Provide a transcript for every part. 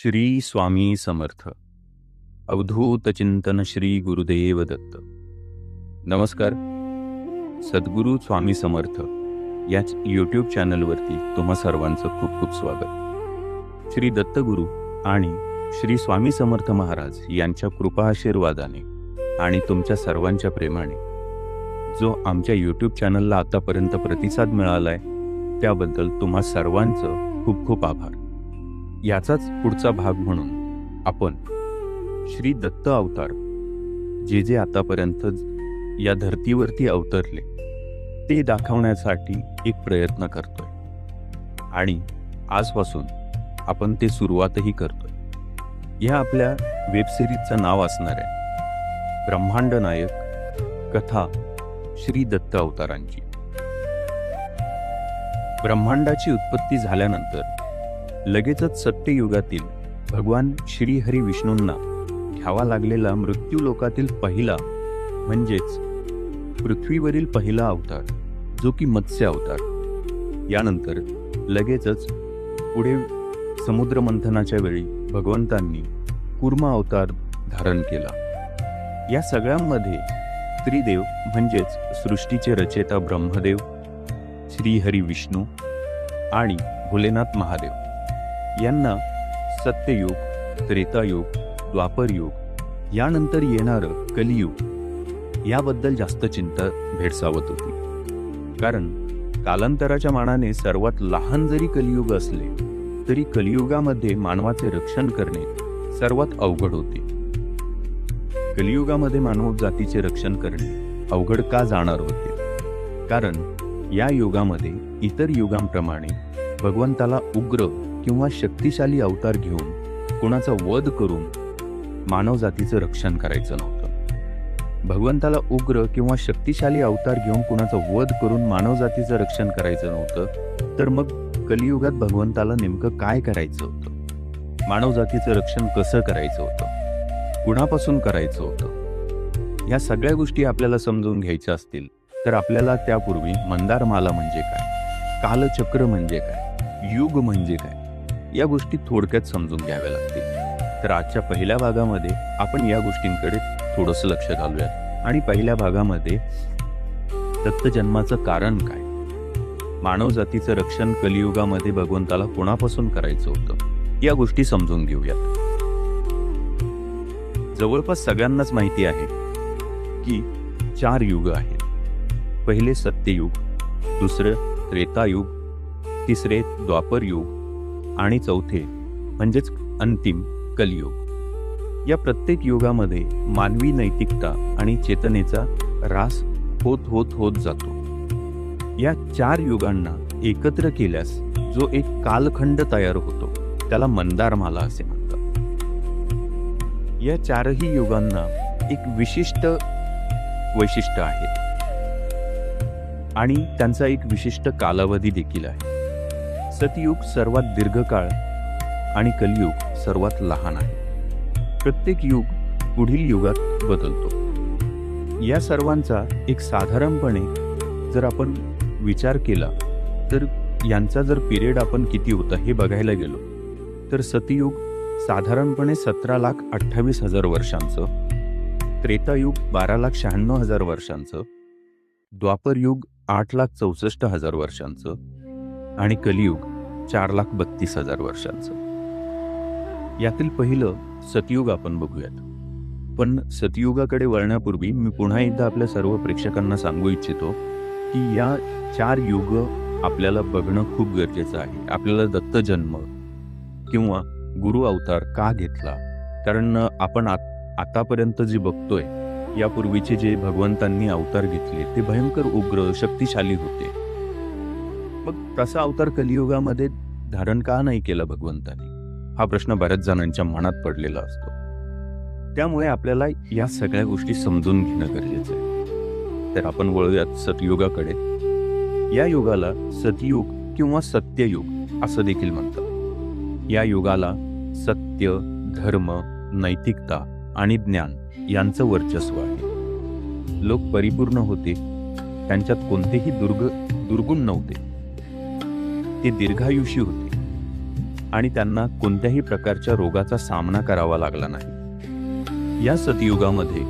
श्री स्वामी समर्थ. अवधूत चिंतन श्री गुरुदेव दत्त. नमस्कार. सद्गुरू स्वामी समर्थ याच यूट्यूब चॅनलवरती तुम्हा सर्वांचं खूप खूप स्वागत. श्री दत्तगुरू आणि श्री स्वामी समर्थ महाराज यांच्या कृपा आशीर्वादाने आणि तुमच्या सर्वांच्या प्रेमाने जो आमच्या यूट्यूब चॅनलला आतापर्यंत प्रतिसाद मिळालाय त्याबद्दल तुम्हा सर्वांचं खूप खूप आभार. याचाच पुढचा भाग म्हणून आपण श्री दत्त अवतार जे जे आतापर्यंत या धर्तीवरती अवतरले ते दाखवण्यासाठी एक प्रयत्न करतोय आणि आजपासून आपण ते सुरुवातही करतोय. या आपल्या वेबसिरीजचं नाव असणार आहे ब्रह्मांड नायक कथा श्री दत्त अवतारांची. ब्रह्मांडाची उत्पत्ती झाल्यानंतर लगेचच सत्ययुगातील भगवान श्री हरी विष्णूंना घ्यावा लागलेला मृत्यू लोकातील पहिला म्हणजेच पृथ्वीवरील पहिला अवतार जो की मत्स्य अवतार. यानंतर लगेचच पुढे समुद्र मंथनाच्या वेळी भगवंतांनी कूर्म अवतार धारण केला. या सगळ्यांमध्ये त्रिदेव म्हणजेच सृष्टीचे रचेता ब्रह्मदेव, श्री हरी विष्णू आणि भोलेनाथ महादेव यांना सत्ययुग, त्रेतायुग, द्वापरयुग यानंतर येणारं कलियुग याबद्दल जास्त चिंता भेडसावत होती. कारण कालांतराच्या मानाने सर्वात लहान जरी कलियुग असले तरी कलियुगामध्ये मानवाचे रक्षण करणे सर्वात अवघड होते. कलियुगामध्ये मानव जातीचे रक्षण करणे अवघड का जाणार होते? कारण या युगामध्ये इतर युगांप्रमाणे भगवंताला उग्र किंवा शक्तिशाली अवतार घेऊन कोणाचा वध करून मानव जातीचं रक्षण करायचं नव्हतं. भगवंताला उग्र किंवा शक्तिशाली अवतार घेऊन कोणाचा वध करून मानव जातीचं रक्षण करायचं नव्हतं. तर मग कलियुगात भगवंताला नेमकं काय करायचं होतं? मानव जातीचं रक्षण कसं करायचं होतं? कुणापासून करायचं होतं? या सगळ्या गोष्टी आपल्याला समजून घ्यायच्या असतील तर आपल्याला त्यापूर्वी मंदारमाला म्हणजे काय, कालचक्र म्हणजे काय, युग म्हणजे काय या गोष्टी थोडक्यात समजून घ्याव्या लागतील. तर आजच्या पहिल्या भागामध्ये आपण या गोष्टींकडे थोडंसं लक्ष घालूयात. आणि पहिल्या भागामध्ये दत्तजन्माचं कारण काय, मानव जातीचं रक्षण कलियुगामध्ये भगवंताला कोणापासून करायचं होतं या गोष्टी समजून घेऊयात. जवळपास सगळ्यांनाच माहिती आहे की 4 युग आहेत. पहिले सत्ययुग, दुसरं त्रेतायुग, तिसरे द्वापरयुग आणि चौथे म्हणजेच अंतिम कलियुग. या प्रत्येक युगामध्ये मानवी नैतिकता आणि चेतनेचा ऱ्हास होत होत होत जातो. या 4 युगांना एकत्र केल्यास जो एक कालखंड तयार होतो त्याला मंदारमाला असे म्हणतात. या 4ही युगांना एक विशिष्ट वैशिष्ट्य आहे आणि त्यांचा एक विशिष्ट कालावधी देखील आहे. सतयुग सर्वात दीर्घकाळ आणि कलियुग सर्वात लहान आहे. प्रत्येक युग पुढील युगात बदलतो. या सर्वांचा एक साधारणपणे जर आपण विचार केला तर यांचा जर पिरियड आपण किती होता हे बघायला गेलो तर सतयुग साधारणपणे 17,28,000 वर्षांचं, त्रेतायुग 12,96,000 वर्षांचं, द्वापरयुग 8,64,000 वर्षांचं आणि कलियुग 4,32,000 वर्षांचं. यातील पहिलं सतयुग आपण बघूयात. पण सतयुगाकडे वळण्यापूर्वी मी पुन्हा एकदा आपल्या सर्व प्रेक्षकांना सांगू इच्छितो की या 4 युग आपल्याला बघणं खूप गरजेचं आहे. आपल्याला दत्तजन्म किंवा गुरु अवतार का घेतला? कारण आपण आतापर्यंत जे बघतोय यापूर्वीचे जे भगवंतांनी अवतार घेतले ते भयंकर उग्र शक्तिशाली होते. मग तसा अवतार कलियुगामध्ये धारण का नाही केला भगवंतांनी हा प्रश्न बऱ्याच जणांच्या मनात पडलेला असतो. त्यामुळे आपल्याला या सगळ्या गोष्टी समजून घेणं गरजेचं आहे. तर आपण वळूयात सतयुगाकडे. या युगाला सतयुग किंवा सत्ययुग असं देखील म्हणतात. या युगाला सत्य, धर्म, नैतिकता आणि ज्ञान यांचं वर्चस्व आहे. लोक परिपूर्ण होते, त्यांच्यात कोणतेही दुर्गुण नव्हते. ते दीर्घायुषी होते. आणि त्यांना कोणत्याही प्रकारच्या रोगाचा सामना करावा लागला नाही. या सतयुगामध्ये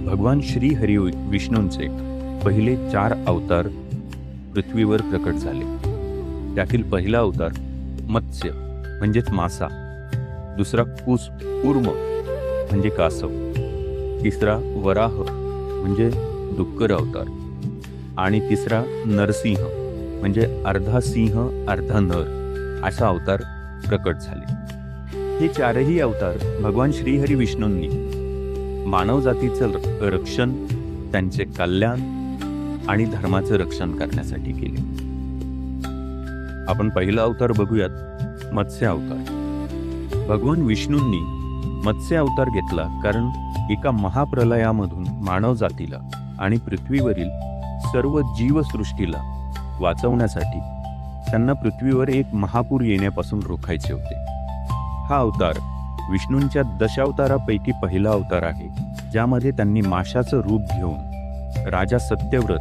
भगवान श्री हरी विष्णूंचे पहिले 4 अवतार पृथ्वीवर प्रकट झाले. त्यातील पहिला अवतार मत्स्य म्हणजेच मासा, दुसरा कूर्म म्हणजे कासव, तिसरा वराह म्हणजे डुक्कर अवतार आणि तिसरा नरसिंह म्हणजे अर्धा सिंह अर्धा नर असा अवतार प्रकट झाले. हे 4ही अवतार भगवान श्रीहरी विष्णूंनी मानवजातीचं रक्षण, त्यांचे कल्याण आणि धर्माचं रक्षण करण्यासाठी केले. आपण पहिला अवतार बघूयात, मत्स्य अवतार. भगवान विष्णूंनी मत्स्य अवतार घेतला कारण एका महाप्रलयामधून मानवजातीला आणि पृथ्वीवरील सर्व जीवसृष्टीला वाचवण्यासाठी त्यांना पृथ्वीवर एक महापूर येण्यापासून रोखायचे होते. हा अवतार विष्णूंच्या दशावतारापैकी पहिला अवतार आहे, ज्यामध्ये त्यांनी माशाचं रूप घेऊन राजा सत्यव्रत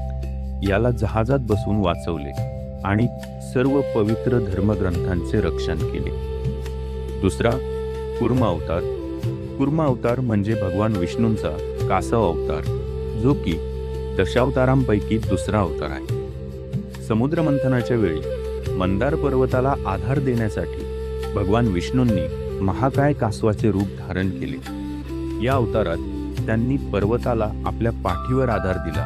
याला जहाजात बसून वाचवले आणि सर्व पवित्र धर्मग्रंथांचे रक्षण केले. दुसरा कूर्म अवतार. कूर्म अवतार म्हणजे भगवान विष्णूंचा कासव अवतार, जो की दशावतारांपैकी दुसरा अवतार आहे. समुद्र मंथनाच्या वेळी मंदार पर्वताला आधार देण्यासाठी भगवान विष्णूंनी महाकाय कासवाचे रूप धारण केले. या अवतारात त्यांनी पर्वताला आपल्या पाठीवर आधार दिला,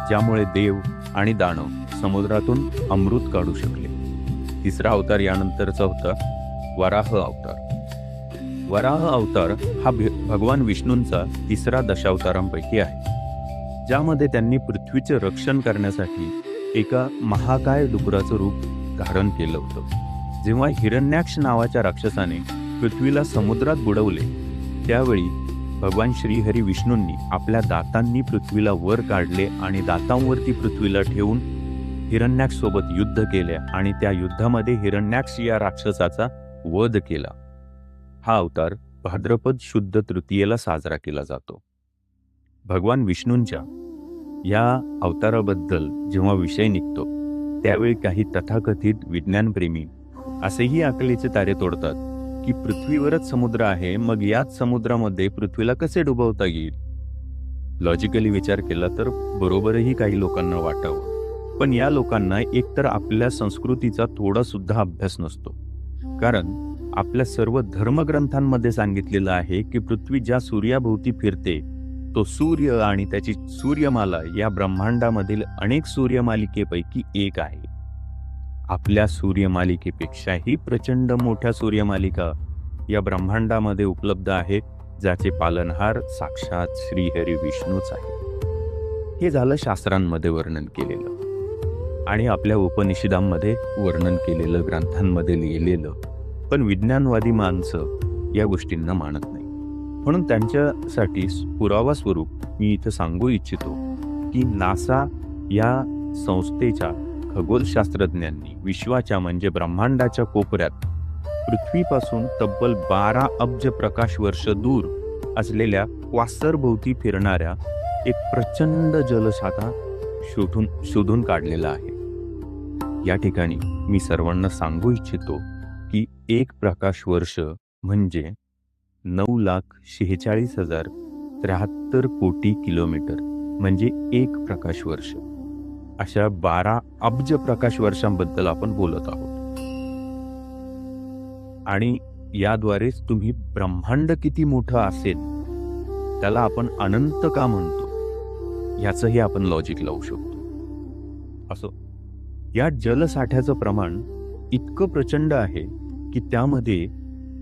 ज्यामुळे देव आणि दानव समुद्रातून अमृत काढू शकले. तिसरा अवतार यानंतरचा होता वराह अवतार. वराह अवतार हा भगवान विष्णूंचा तिसरा दशावतारांपैकी आहे, ज्यामध्ये त्यांनी पृथ्वीचे रक्षण करण्यासाठी एका महाकाय डुकराचं रूप धारण केलं होतं. जेव्हा हिरण्याक्ष नावाच्या राक्षसाने पृथ्वीला समुद्रात बुडवले, त्यावेळी भगवान श्रीहरी विष्णूंनी आपल्या दातांनी पृथ्वीला वर काढले आणि दातांवरती पृथ्वीला ठेवून हिरण्याक्ष सोबत युद्ध केले आणि त्या युद्धामध्ये हिरण्याक्ष या राक्षसाचा वध केला. हा अवतार भाद्रपद शुद्ध तृतीयेला साजरा केला जातो. भगवान विष्णूंच्या या अवताराबद्दल जेव्हा विषय निघतो, त्यावेळी काही तथाकथित विज्ञानप्रेमी असेही अकलेचे तारे तोडतात की पृथ्वीवरच समुद्र आहे, मग याच समुद्रामध्ये पृथ्वीला कसे डुबवता येईल. लॉजिकली विचार केला तर बरोबरही काही लोकांना वाटावं, पण या लोकांना एकतर आपल्या संस्कृतीचा थोडा सुद्धा अभ्यास नसतो. कारण आपल्या सर्व धर्मग्रंथांमध्ये सांगितलेलं आहे की पृथ्वी ज्या सूर्याभोवती फिरते, तो सूर्य आणि त्याची सूर्यमाला या ब्रह्मांडामधील अनेक सूर्यमालिकेपैकी एक आहे. आपल्या सूर्यमालिकेपेक्षाही प्रचंड मोठ्या सूर्यमालिका या ब्रह्मांडामध्ये उपलब्ध आहेत, ज्याचे पालनहार साक्षात श्रीहरी विष्णूच आहे. हे झालं शास्त्रांमध्ये वर्णन केलेलं आणि आपल्या उपनिषदांमध्ये वर्णन केलेलं, ग्रंथांमध्ये लिहिलेलं. पण विज्ञानवादी माणसं या गोष्टींना मानत नाही. म्हणून त्यांच्यासाठी पुरावा स्वरूप मी इथं सांगू इच्छितो की नासा या संस्थेच्या खगोलशास्त्रज्ञांनी विश्वाच्या म्हणजे ब्रह्मांडाच्या कोपऱ्यात पृथ्वीपासून तब्बल 12 अब्ज प्रकाश वर्ष दूर असलेल्या क्वासरभोवती फिरणाऱ्या एक प्रचंड जलसाठा शोधून काढलेला आहे. या ठिकाणी मी सर्वांना सांगू इच्छितो की 1 प्रकाश वर्ष म्हणजे 9,46,073 कोटी किलोमीटर म्हणजे 1 प्रकाश वर्ष. अशा 12 अब्ज प्रकाश वर्षांबद्दल आपण बोलत आहोत. आणि याद्वारेच तुम्ही ब्रह्मांड किती मोठं असेल त्याला आपण अनंत का म्हणतो याचंही आपण लॉजिक लावू शकतो. असो, या जलसाठ्याचं प्रमाण इतकं प्रचंड आहे की त्यामध्ये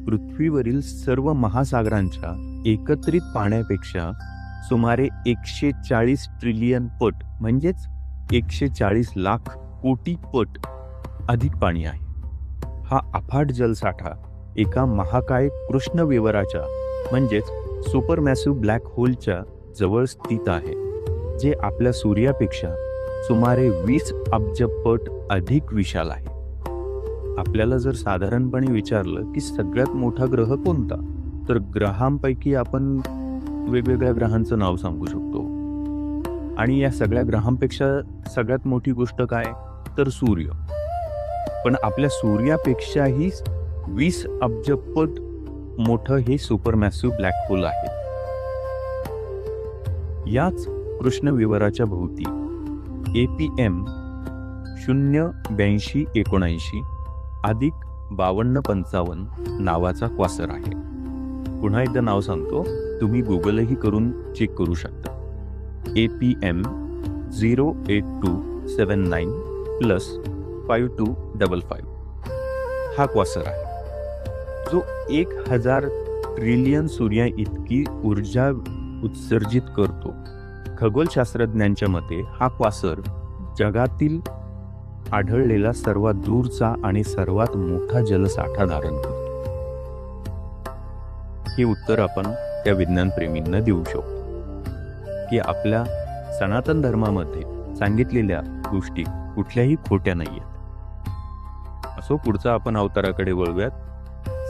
पृथ्वीवरील सर्व महासागरांच्या एकत्रित पाण्यापेक्षा सुमारे 140 ट्रिलियन पट म्हणजेच 140 लाख कोटी पट अधिक पाणी आहे. हा अफाट जलसाठा एका महाकाय कृष्णविवराच्या म्हणजेच सुपरमॅसिव्ह ब्लॅक होलच्या जवळ स्थित आहे, जे आपल्या सूर्यापेक्षा सुमारे 20 अब्ज पट अधिक विशाल आहे. आपल्याला जर साधारणपणे विचारलं की सगळ्यात मोठा ग्रह कोणता, तर ग्रहांपैकी आपण वेगवेगळ्या ग्रहांचं नाव सांगू शकतो. आणि या सगळ्या ग्रहांपेक्षा सगळ्यात मोठी गोष्ट काय, तर सूर्य. पण आपल्या सूर्यापेक्षाही 20 अब्जपट मोठं हे सुपरमॅसिव्ह ब्लॅक होल आहे. याच कृष्णविवराच्या भोवती APM 08279 अधिक 5255 नावाचा क्वासर आहे. पुन्हा एकदा नाव सांगतो, तुम्ही गुगलही करून चेक करू शकता. APM 08279 प्लस 5255 हा क्वासर आहे, जो 1000 ट्रिलियन सूर्या इतकी ऊर्जा उत्सर्जित करतो. खगोलशास्त्रज्ञांच्या मते हा क्वासर जगातील आढळलेला सर्वात दूरचा आणि सर्वात मोठा जलसाठा धारण करतो. हे उत्तर आपण त्या विज्ञानप्रेमींना देऊ शकतो की आपल्या सनातन धर्मामध्ये सांगितलेल्या गोष्टी कुठल्याही खोट्या नाहीयेत. असो, पुढचा आपण अवताराकडे वळूयात.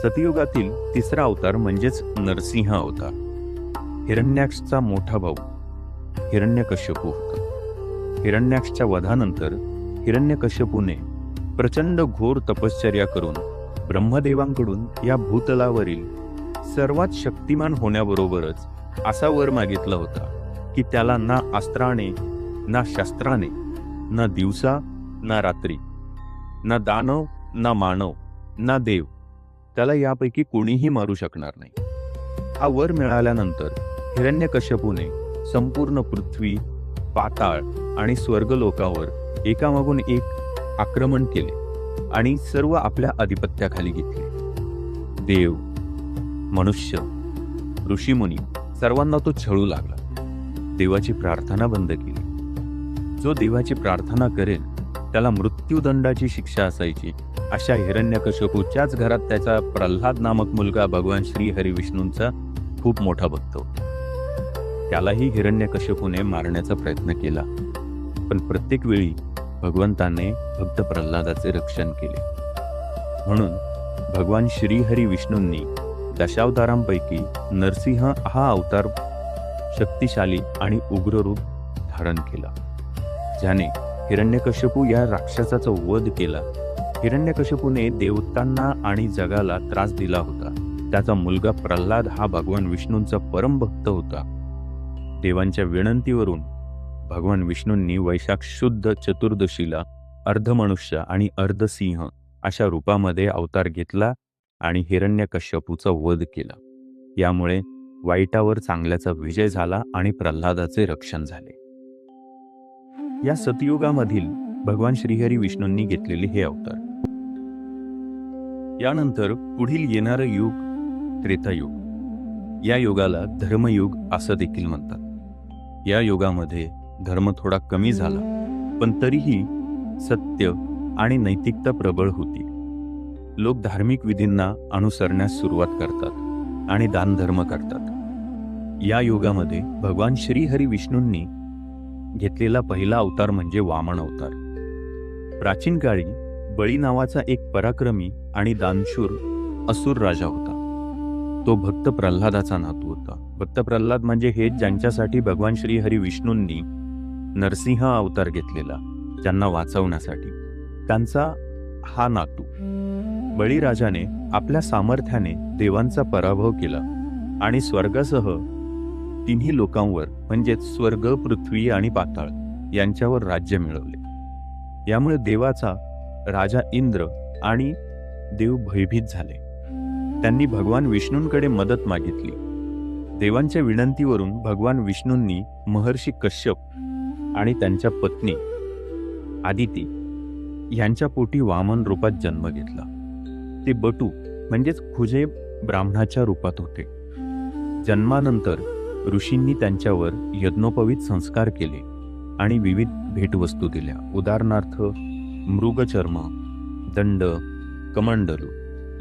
सतयुगातील तिसरा अवतार म्हणजेच नरसिंह अवतार. हिरण्याक्षचा मोठा भाऊ हिरण्यकश्यपू होता. हिरण्याक्षच्या वधानंतर हिरण्यकश्यपूने प्रचंड घोर तपश्चर्या करून ब्रह्मदेवांकडून या भूतलावरील सर्वात शक्तिमान होण्याबरोबरच असा वर मागितला होता की त्याला ना अस्त्राने, ना शस्त्राने, ना दिवसा ना रात्री, ना दानव ना मानव ना देव, त्याला यापैकी कोणीही मारू शकणार नाही. हा वर मिळाल्यानंतर हिरण्यकश्यपूने संपूर्ण पृथ्वी, पाताळ आणि स्वर्गलोकावर एकामागून एक आक्रमण केले आणि सर्व आपल्या अधिपत्याखाली घेतले. देव, मनुष्य, ऋषीमुनी सर्वांना तो छळू लागला. देवाची प्रार्थना बंद केली. जो देवाची प्रार्थना करेल त्याला मृत्यूदंडाची शिक्षा असायची. अशा हिरण्यकश्यपूच्याच घरात त्याचा प्रल्हाद नामक मुलगा भगवान श्री हरी विष्णूंचा खूप मोठा भक्त होता. त्यालाही हिरण्यकश्यपूने मारण्याचा प्रयत्न केला, पण प्रत्येक वेळी भगवंताने भक्त प्रल्हादाचे रक्षण केले. म्हणून भगवान श्रीहरी विष्णूंनी दशावतारांपैकी नरसिंह हा अवतार शक्तिशाली आणि उग्र रूप धारण केला, ज्याने हिरण्यकश्यपू या राक्षसाचा वध केला. हिरण्यकश्यपूने देवतांना आणि जगाला त्रास दिला होता. त्याचा मुलगा प्रल्हाद हा भगवान विष्णूंचा परम भक्त होता. देवांच्या विनंतीवरून भगवान विष्णूंनी वैशाख शुद्ध चतुर्दशीला अर्धमनुष्य आणि अर्धसिंह अशा रूपामध्ये अवतार घेतला आणि हिरण्यकश्यपूचा वध केला. यामुळे वाईटावर चांगल्याचा विजय झाला आणि प्रल्हादाचे रक्षण झाले. या सतयुगामधील भगवान श्रीहरी विष्णूंनी घेतलेले हे अवतार. यानंतर पुढील येणारं युग त्रेतायुग. या युगाला धर्मयुग असं देखील म्हणतात. या युगामध्ये धर्म थोडा कमी झाला, पण तरीही सत्य आणि नैतिकता प्रबळ होती. लोक धार्मिक विधींना अनुसरण्यास सुरुवात करतात आणि दानधर्म करतात. या युगामध्ये भगवान श्रीहरी विष्णूंनी घेतलेला पहिला अवतार म्हणजे वामन अवतार. प्राचीन काळी बळी नावाचा एक पराक्रमी आणि दानशूर असुर राजा होता. तो भक्त प्रल्हादाचा नातू होता. भक्त प्रल्हाद म्हणजे हेच ज्यांच्यासाठी भगवान श्रीहरी विष्णूंनी नरसिंह अवतार घेतलेला, ज्यांना वाचवण्यासाठी. त्यांचा हा नातू बळीराजाने आपल्या सामर्थ्याने देवांचा पराभव केला आणि स्वर्गासह तिन्ही लोकांवर म्हणजेच स्वर्ग, पृथ्वी आणि पाताळ यांच्यावर राज्य मिळवले. यामुळे देवाचा राजा इंद्र आणि देव भयभीत झाले. त्यांनी भगवान विष्णूंकडे मदत मागितली. देवांच्या विनंतीवरून भगवान विष्णूंनी महर्षी कश्यप आणि त्यांच्या पत्नी आदिती यांच्या पोटी वामन रूपात जन्म घेतला. ते बटू म्हणजेच खुजे ब्राह्मणाच्या रूपात होते. जन्मानंतर ऋषींनी त्यांच्यावर यज्ञोपवीत संस्कार केले आणि विविध भेटवस्तू दिल्या. उदाहरणार्थ मृगचर्म, दंड, कमंडलू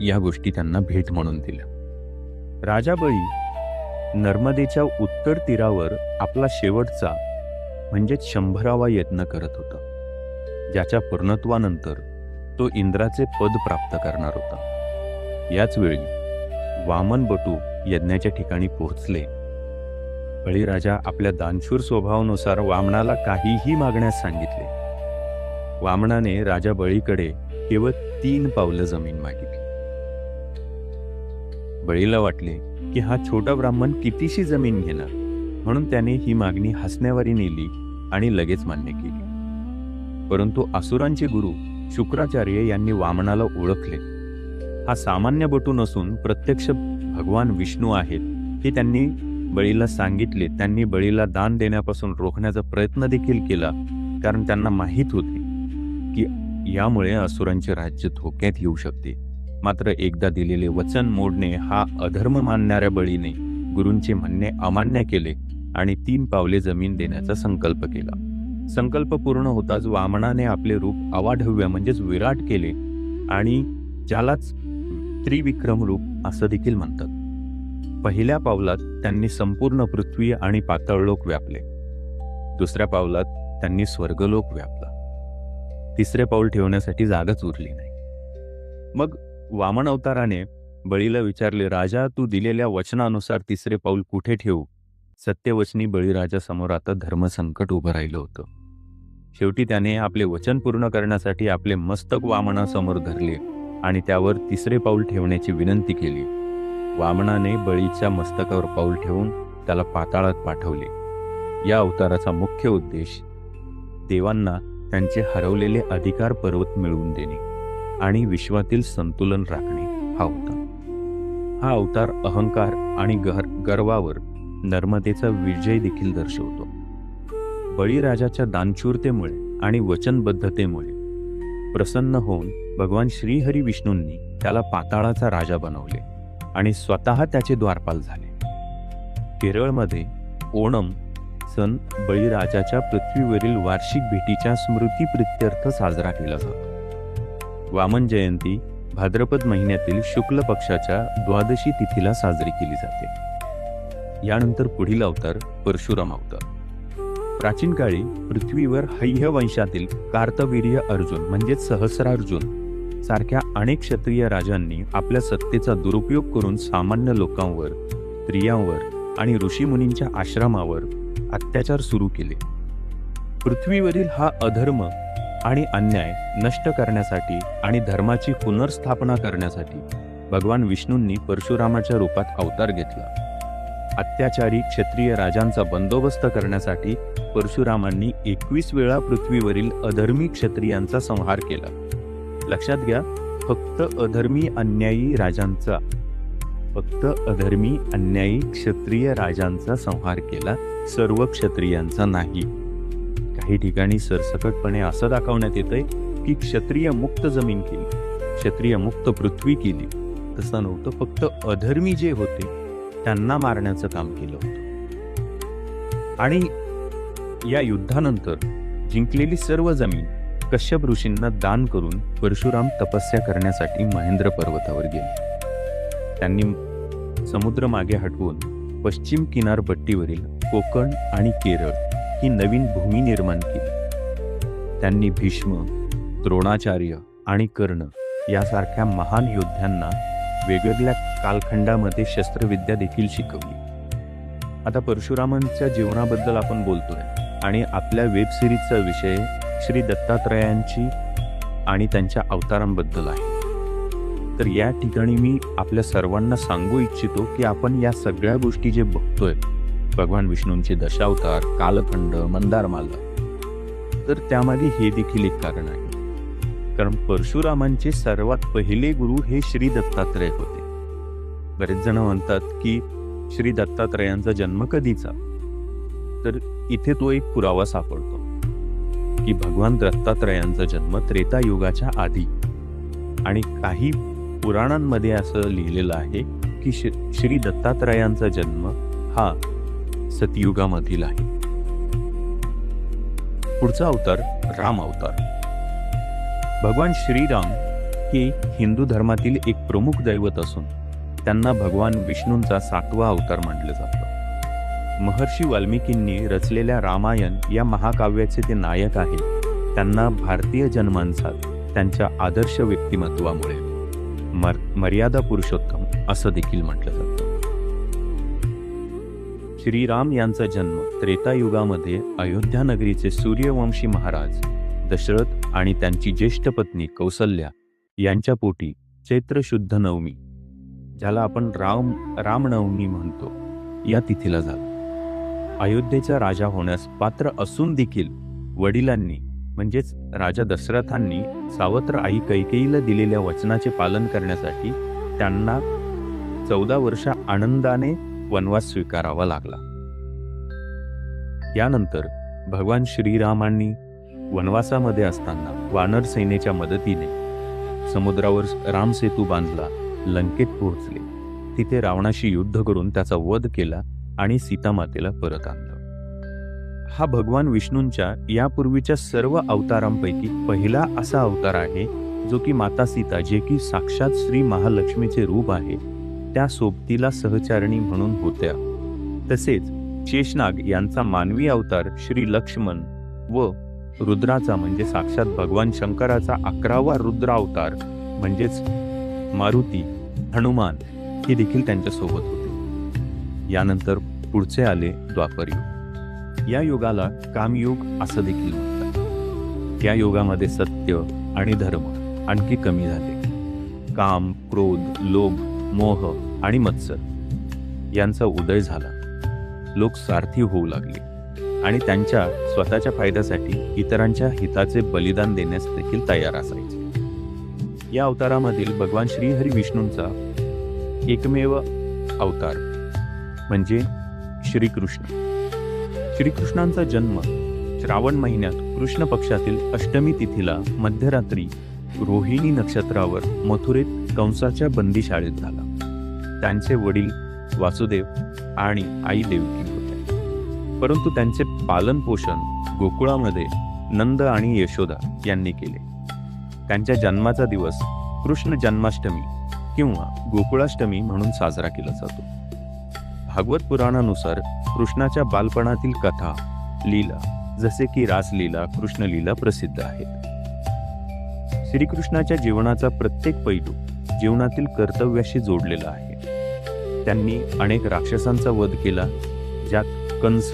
या गोष्टी त्यांना भेट म्हणून दिल्या. राजा बळी नर्मदेच्या उत्तर तीरावर आपला शेवटचा म्हणजेच 100वा यज्ञ करत होता, ज्याच्या पूर्णत्वानंतर तो इंद्राचे पद प्राप्त करणार होता. याच वेळी वामन बटू यज्ञाच्या ठिकाणी पोहोचले. बळीराजा आपल्या दानशूर स्वभावानुसार वामनाला काहीही मागण्यास सांगितले. वामनाने राजा बळीकडे केवळ 3 पावलं जमीन मागितली. बळीला वाटले की हा छोटा ब्राह्मण कितीशी जमीन घेणार, म्हणून त्याने ही मागणी हसण्यावारी नेली आणि लगेच मान्य केली. परंतु असुरांचे गुरु शुक्राचार्य यांनी वामनाला ओळखले. हा सामान्य बटू नसून प्रत्यक्ष भगवान विष्णू आहेत हे त्यांनी बळीला सांगितले. त्यांनी बळीला दान देण्यापासून रोखण्याचा प्रयत्न देखील केला, कारण त्यांना माहीत होते की यामुळे असुरांचे राज्य धोक्यात येऊ शकते. मात्र एकदा दिलेले वचन मोडणे हा अधर्म मानणाऱ्या बळीने गुरूंचे म्हणणे अमान्य केले आणि 3 पावले जमीन देण्याचा संकल्प केला. संकल्प पूर्ण होताच वामनाने आपले रूप अवाढव्य म्हणजेच विराट केले आणि ज्यालाच त्रिविक्रम रूप असं देखील म्हणतात. पहिल्या पावलात त्यांनी संपूर्ण पृथ्वी आणि पाताळलोक व्यापले. दुसऱ्या पावलात त्यांनी स्वर्गलोक व्यापला. तिसरे पाऊल ठेवण्यासाठी जागाच उरली नाही. मग वामन अवताराने बळीला विचारले, राजा, तू दिलेल्या वचनानुसार तिसरे पाऊल कुठे ठेवू? सत्यवचनी बळीराजासमोर आता धर्मसंकट उभं राहिलं होतं. शेवटी त्याने आपले वचन पूर्ण करण्यासाठी आपले मस्तक वामनासमोर धरले आणि त्यावर तिसरे पाऊल ठेवण्याची विनंती केली. वामनाने बळीच्या मस्तकावर पाऊल ठेवून त्याला पाताळात पाठवले. या अवताराचा मुख्य उद्देश देवांना त्यांचे हरवलेले अधिकार पर्वत मिळवून देणे आणि विश्वातील संतुलन राखणे हा होता. हा अवतार अहंकार आणि गर्वावर नर्मदेचा विजय देखील दर्शवतो. बळीराजाच्या दानशूरतेमुळे आणि वचनबद्धतेमुळे प्रसन्न होऊन भगवान श्रीहरी विष्णूंनी त्याला पाताळाचा राजा बनवले आणि स्वतः त्याचे द्वारपाल झाले. केरळमध्ये ओणम सण बळीराजाच्या पृथ्वीवरील वार्षिक भेटीच्या स्मृतीप्रित्यर्थ साजरा केला जातो. वामन जयंती भाद्रपद महिन्यातील शुक्ल पक्षाच्या द्वादशी तिथीला साजरी केली जाते. यानंतर पुढील अवतार परशुराम अवतार. प्राचीन काळी पृथ्वीवर हैय वंशातील कार्तवीर्य अर्जुन म्हणजेच सहस्रार्जुन सारख्या अनेक क्षत्रिय राजांनी आपल्या सत्तेचा दुरुपयोग करून सामान्य लोकांवर, स्त्रियांवर आणि ऋषीमुनींच्या आश्रमावर अत्याचार सुरू केले. पृथ्वीवरील हा अधर्म आणि अन्याय नष्ट करण्यासाठी आणि धर्माची पुनर्स्थापना करण्यासाठी भगवान विष्णूंनी परशुरामाच्या रूपात अवतार घेतला. अत्याचारी क्षत्रिय राजांचा बंदोबस्त करण्यासाठी परशुरामांनी 21 वेळा पृथ्वीवरील अधर्मी क्षत्रियांचा संहार केला. लक्षात घ्या, फक्त अधर्मी अन्यायी क्षत्रिय राजांचा संहार केला, सर्व क्षत्रियांचा नाही. काही ठिकाणी सरसकटपणे असं दाखवण्यात येतंय की क्षत्रिय मुक्त जमीन केली, क्षत्रिय मुक्त पृथ्वी केली. तसं नव्हतं, फक्त अधर्मी जे होते त्यांना मारण्याचं काम केलं होतं. आणि या युद्धानंतर जिंकलेली सर्व जमीन कश्यप ऋषींना दान करून परशुराम तपस्या करण्यासाठी महेंद्र पर्वतावर गेले. त्यांनी समुद्र मागे हटवून पश्चिम किनारपट्टीवरील कोकण आणि केरळ ही नवीन भूमी निर्माण केली. त्यांनी भीष्म, द्रोणाचार्य आणि कर्ण यासारख्या महान योद्ध्यांना वेगवेगळ्या कालखंडामध्ये शस्त्रविद्या देखील शिकवली. आता परशुरामांच्या जीवनाबद्दल आपण बोलतोय आणि आपल्या वेब सिरीजचा विषय श्री दत्तात्रयांची आणि त्यांच्या अवतारांबद्दल आहे. तर या ठिकाणी मी आपल्या सर्वांना सांगू इच्छितो की आपण या सगळ्या गोष्टी जे बघतोय, भगवान विष्णूंचे दशावतार, कालखंड, मंदारमाला, तर त्यामागे हे देखील एक कारण आहे. कारण परशुरामांचे सर्वात पहिले गुरु हे श्री दत्तात्रय होते. बरेच जण म्हणतात की श्री दत्तात्रयांचा जन्म कधीचा, तर इथे तो एक पुरावा सापडतो की भगवान दत्तात्रयांचा जन्म त्रेतायुगाच्या आधी. आणि काही पुराणांमध्ये असं लिहिलेलं आहे की श्री दत्तात्रयांचा जन्म हा सतयुगामधील आहे. पुढचा अवतार राम अवतार. भगवान श्रीराम हे हिंदू धर्मातील एक प्रमुख दैवत असून त्यांना भगवान विष्णूंचा 7वा अवतार मानलं जातं. महर्षी वाल्मिकींनी रचलेल्या रामायण या महाकाव्याचे ते नायक आहेत. त्यांना भारतीय जन्मांसात त्यांच्या आदर्श व्यक्तिमत्वामुळे मर्यादा पुरुषोत्तम असं देखील म्हटलं जातं. श्रीराम यांचा जन्म त्रेतायुगामध्ये अयोध्या नगरीचे सूर्यवंशी महाराज दशरथ आणि त्यांची ज्येष्ठ पत्नी कौसल्या यांच्या पोटी चैत्र शुद्ध नवमी ज्याला आपण रामनवमी म्हणतो, या तिथीला झाला. अयोध्येचा राजा होण्यास पात्र असून देखील वडिलांनी म्हणजेच राजा दशरथांनी सावत्र आई कैकेयीला दिलेल्या वचनाचे पालन करण्यासाठी त्यांना 14 वर्ष आनंदाने वनवास स्वीकारावा लागला. यानंतर भगवान श्रीरामांनी वनवासामध्ये असताना वानर सेनेच्या मदतीने समुद्रावर रामसेतू बांधला, लंकेत पोहोचले. तिथे रावणाशी युद्ध करून त्याचा वध केला आणि सीतामातेला परत आणलं. हा भगवान विष्णूंच्या यापूर्वीच्या सर्व अवतारांपैकी पहिला असा अवतार आहे जो की माता सीता, जे की साक्षात श्री महालक्ष्मीचे रूप आहे, त्या सोबतीला सहचारिणी म्हणून होत्या. तसेच शेषनाग यांचा मानवी अवतार श्री लक्ष्मण व रुद्राचा म्हणजे साक्षात भगवान शंकराचा 11वा रुद्र अवतार म्हणजेच मारुती हनुमान हे देखील त्यांच्यासोबत होते. यानंतर पुढचे आले द्वापरयुग. या युगाला कामयुग असं देखील म्हणतात. या युगामध्ये सत्य आणि धर्म आणखी कमी झाले. काम, क्रोध, लोभ, मोह आणि मत्सर यांचा उदय झाला. लोक स्वार्थी होऊ लागले आणि त्यांच्या स्वतःच्या फायद्यासाठी इतरांच्या हिताचे बलिदान देण्यास देखील तयार असायचे. या अवतारामधील भगवान श्रीहरी विष्णूंचा एकमेव अवतार म्हणजे श्रीकृष्ण. श्रीकृष्णांचा जन्म श्रावण महिन्यात कृष्ण पक्षातील अष्टमी तिथीला मध्यरात्री रोहिणी नक्षत्रावर मथुरेत कंसाच्या बंदीशाळेत झाला. त्यांचे वडील वासुदेव आणि आई देवकी होते, परंतु त्यांचे पालन पोषण गोकुळामध्ये नंद आणि यशोदा यांनी केले. त्यांच्या जन्माचा दिवस कृष्ण जन्माष्टमी किंवा गोकुळाष्टमी म्हणून साजरा केला जातो. भागवत पुराणानुसार कृष्णाच्या बालपणातील कथा, लीला जसे की रासलीला, कृष्णलीला प्रसिद्ध आहेत. श्रीकृष्णाच्या जीवनाचा प्रत्येक पैलू जीवनातील कर्तव्याशी जोडलेला आहे. त्यांनी अनेक राक्षसांचा वध केला, ज्यात कंस,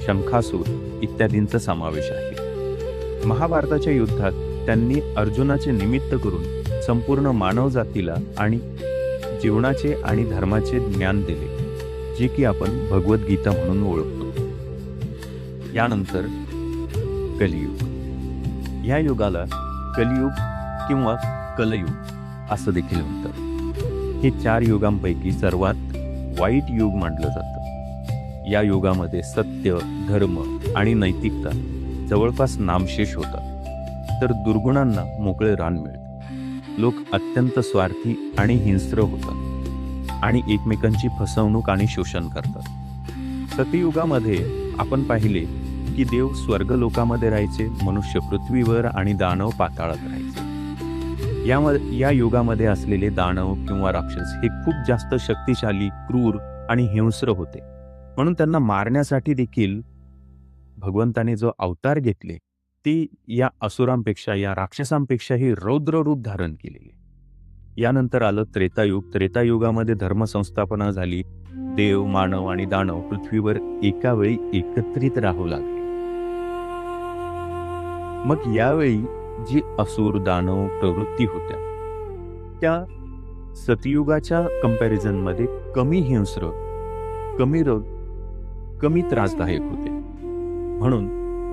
शंखासूर इत्यादींचा समावेश आहे. महाभारताच्या युद्धात त्यांनी अर्जुनाचे निमित्त करून संपूर्ण मानवजातीला आणि जीवनाचे आणि धर्माचे ज्ञान दिले, जे की आपण भगवद्गीता म्हणून ओळखतो. यानंतर कलियुग. या युगाला कलियुग किंवा कलयुग असं देखील म्हणतात. हे 4 युगांपैकी सर्वात वाईट युग मानलं जातं. या युगामध्ये सत्य, धर्म आणि नैतिकता जवळपास नामशेष होतात, तर दुर्गुणांना मोकळे रान मिळते. लोक अत्यंत स्वार्थी आणि हिंस्र होतात आणि एकमेकांची फसवणूक आणि शोषण करतात. सतयुगामध्ये आपण पाहिले की देव स्वर्गलोकामध्ये राहायचे, मनुष्य पृथ्वीवर आणि दानव पाताळात राहायचे. या युगामध्ये असलेले दानव किंवा राक्षस हे खूप जास्त शक्तिशाली, क्रूर आणि हिंस्र होते, म्हणून त्यांना मारण्यासाठी देखील भगवंताने जो अवतार घेतले ती या असुरांपेक्षा, या राक्षसांपेक्षाही रौद्र रूप धारण केलेले. यानंतर आलं त्रेतायुग. त्रेतायुगामध्ये धर्मसंस्थापना झाली. देव, मानव आणि दानव पृथ्वीवर एका वेळी एकत्रित राहू लागले. मग यावेळी जी असुर दानव प्रवृत्ती होत्या त्या सतयुगाच्या कंपॅरिझनमध्ये कमी हिंस्र, कमी त्रासदायक होते. म्हणून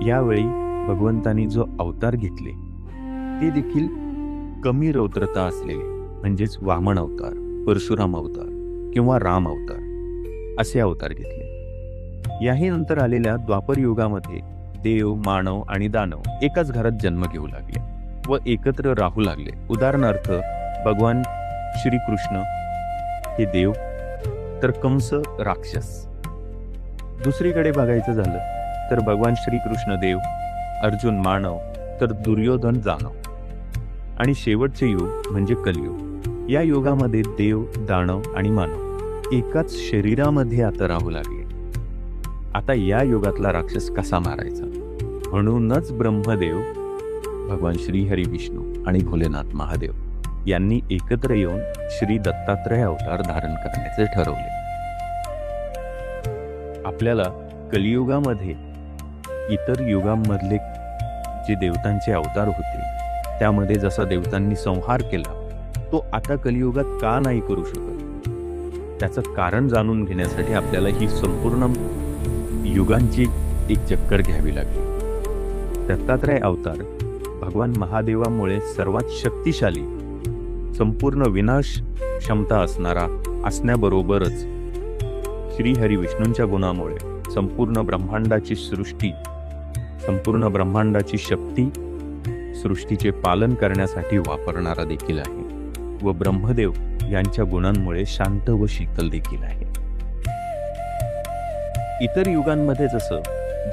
यावेळी भगवंतानी जो अवतार घेतले ते देखील कमी रौद्रता असलेले, म्हणजेच वामन अवतार, परशुराम अवतार किंवा राम अवतार असे अवतार घेतले. याही नंतर आलेल्या द्वापर युगामध्ये देव, मानव आणि दानव एकाच घरात जन्म घेऊ लागले व एकत्र राहू लागले. उदाहरणार्थ भगवान श्रीकृष्ण हे देव, तर कंस राक्षस. दुसरीकडे बघायचं झालं तर भगवान श्रीकृष्ण देव, अर्जुन मानव, तर दुर्योधन दानव. आणि शेवटचे युग म्हणजे कलियुग. या युगामध्ये देव, दानव आणि मानव एकाच शरीरामध्ये आता राहू लागले. आता या युगातला राक्षस कसा मारायचा, म्हणूनच ब्रह्मदेव, भगवान श्रीहरी विष्णू आणि भोलेनाथ महादेव यांनी एकत्र येऊन श्री दत्तात्रय अवतार धारण करण्याचे ठरवले. आपल्याला कलियुगामध्ये इतर युगांमधले जे देवतांचे अवतार होते त्यामध्ये जसा देवतांनी संहार केला तो आता कलियुगात का नाही करू शकत, त्याचं कारण जाणून घेण्यासाठी आपल्याला ही संपूर्ण युगांची एक चक्कर घ्यावी लागली. दत्तात्रय अवतार भगवान महादेवामुळे सर्वात शक्तिशाली, संपूर्ण विनाश क्षमता असण्याबरोबरच श्रीहरी विष्णूंच्या गुणामुळे संपूर्ण ब्रह्मांडाची सृष्टी, संपूर्ण ब्रह्मांडाची शक्ती सृष्टीचे पालन करण्यासाठी वापरणारा देखील आहे व ब्रह्मदेव यांच्या गुणांमुळे शांत व शीतल देखील आहे. इतर युगांमध्ये जसं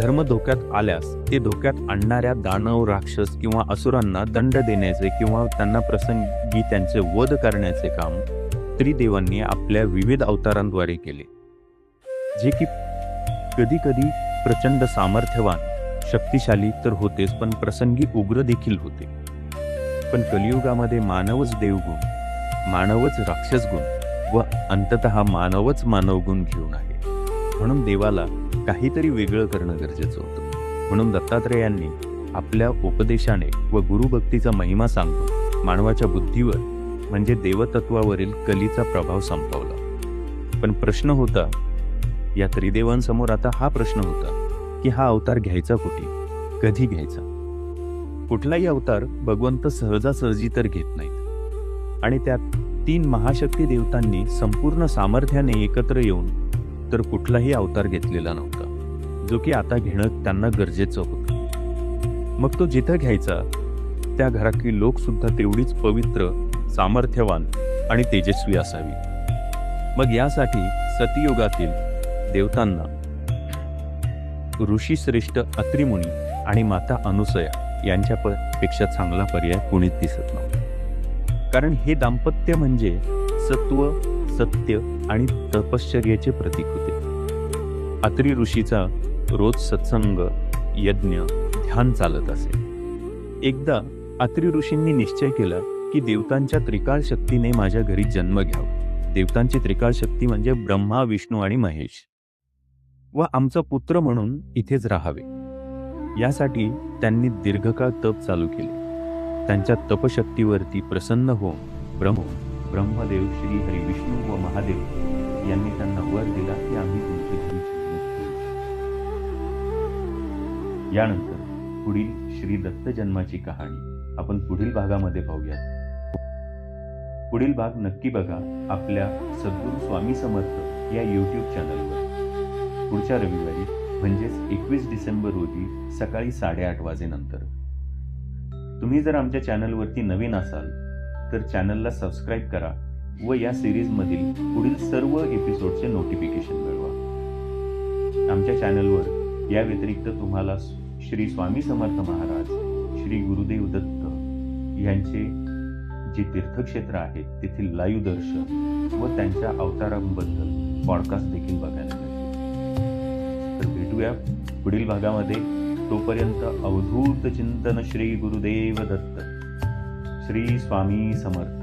धर्म धोक्यात आल्यास ते धोक्यात आणणाऱ्या दानव, राक्षस किंवा असुरांना दंड देण्याचे किंवा त्यांना प्रसंगी त्यांचे वध करण्याचे काम त्रिदेवांनी आपल्या विविध अवतारांद्वारे केले, जे की कधी कधी प्रचंड सामर्थ्यवान, शक्तिशाली तर होतेच, पण प्रसंगी उग्र देखील होते. पण कलियुगामध्ये मानवच देवगुण, मानवच राक्षस गुण व अंततः मानवच मानवगुण घेऊन आहे. म्हणून देवाला काहीतरी वेगळं करणं गरजेचं होतं. म्हणून दत्तात्रेयांनी आपल्या उपदेशाने व गुरुभक्तीचा महिमा सांगून मानवाच्या बुद्धीवर म्हणजे देवतत्वावरील कलीचा प्रभाव संपवला. पण प्रश्न होता या त्रिदेवांसमोर, आता हा प्रश्न होता की हा अवतार घ्यायचा कुठे, कधी घ्यायचा. कुठलाही अवतार भगवंत सहजासहजी तर घेत नाहीत आणि त्यात 3 महाशक्ती देवतांनी संपूर्ण सामर्थ्याने एकत्र येऊन तर कुठलाही अवतार घेतलेला नव्हता, जो की आता घेणं त्यांना गरजेचं होतं. मग तो जिथं घ्यायचा त्या घरातली लोक सुद्धा तेवढीच पवित्र, सामर्थ्यवान आणि तेजस्वी असावी. मग यासाठी सतयुगातील देवतांना ऋषीश्रेष्ठ अत्रि मुनी आणि माता अनुसया यांच्या पेक्षा चांगला पर्याय कुणीच दिसत नव्हता. कारण हे दाम्पत्य म्हणजे सत्व, सत्य आणि तपश्चर्येचे प्रतीक होते. अत्रि ऋषीचा रोज सत्संग, यज्ञ, ध्यान चालत असे. एकदा अत्रि ऋषींनी निश्चय केला की देवतांच्या त्रिकाळ शक्तीने माझ्या घरी जन्म घ्यावा. देवतांची त्रिकाळ शक्ती म्हणजे ब्रह्मा, विष्णू आणि महेश, व आमचा पुत्र म्हणून इथेच राहावे. यासाठी त्यांनी दीर्घकाळ तप चालू केले. त्यांच्या तपशक्तीवरती प्रसन्न होऊन ब्रह्मदेव, श्री हरी विष्णू व महादेव यांनी त्यांना वर दिला की आम्ही तुमचे घरी जन्म. यानंतर पुढील श्री दत्त जन्माची कहाणी आपण पुढील भागामध्ये पाहूयात. पुढील भाग नक्की बघा आपल्या सद्गुरू स्वामी समर्थ या YouTube चॅनलवर पुढच्या रविवारी म्हणजेच 21 डिसेंबर रोजी सकाळी 8:30 वाजेनंतर. तुम्ही जर आमच्या चॅनलवरती नवीन असाल तर चॅनलला सबस्क्राईब करा व या सिरीजमधील पुढील सर्व एपिसोडचे नोटिफिकेशन मिळवा. आमच्या चॅनलवर या व्यतिरिक्त तुम्हाला श्री स्वामी समर्थ महाराज, श्री गुरुदेव दत्त यांचे जे तीर्थक्षेत्र आहेत तेथील लाईव्ह दर्शन व त्यांच्या अवतारांबद्दल पॉडकास्ट देखील बघायला मिळतील. तर भेटूया पुढील भागामध्ये. तोपर्यंत अवधूत चिंतन. श्री गुरुदेव दत्त. श्री स्वामी समर्थ.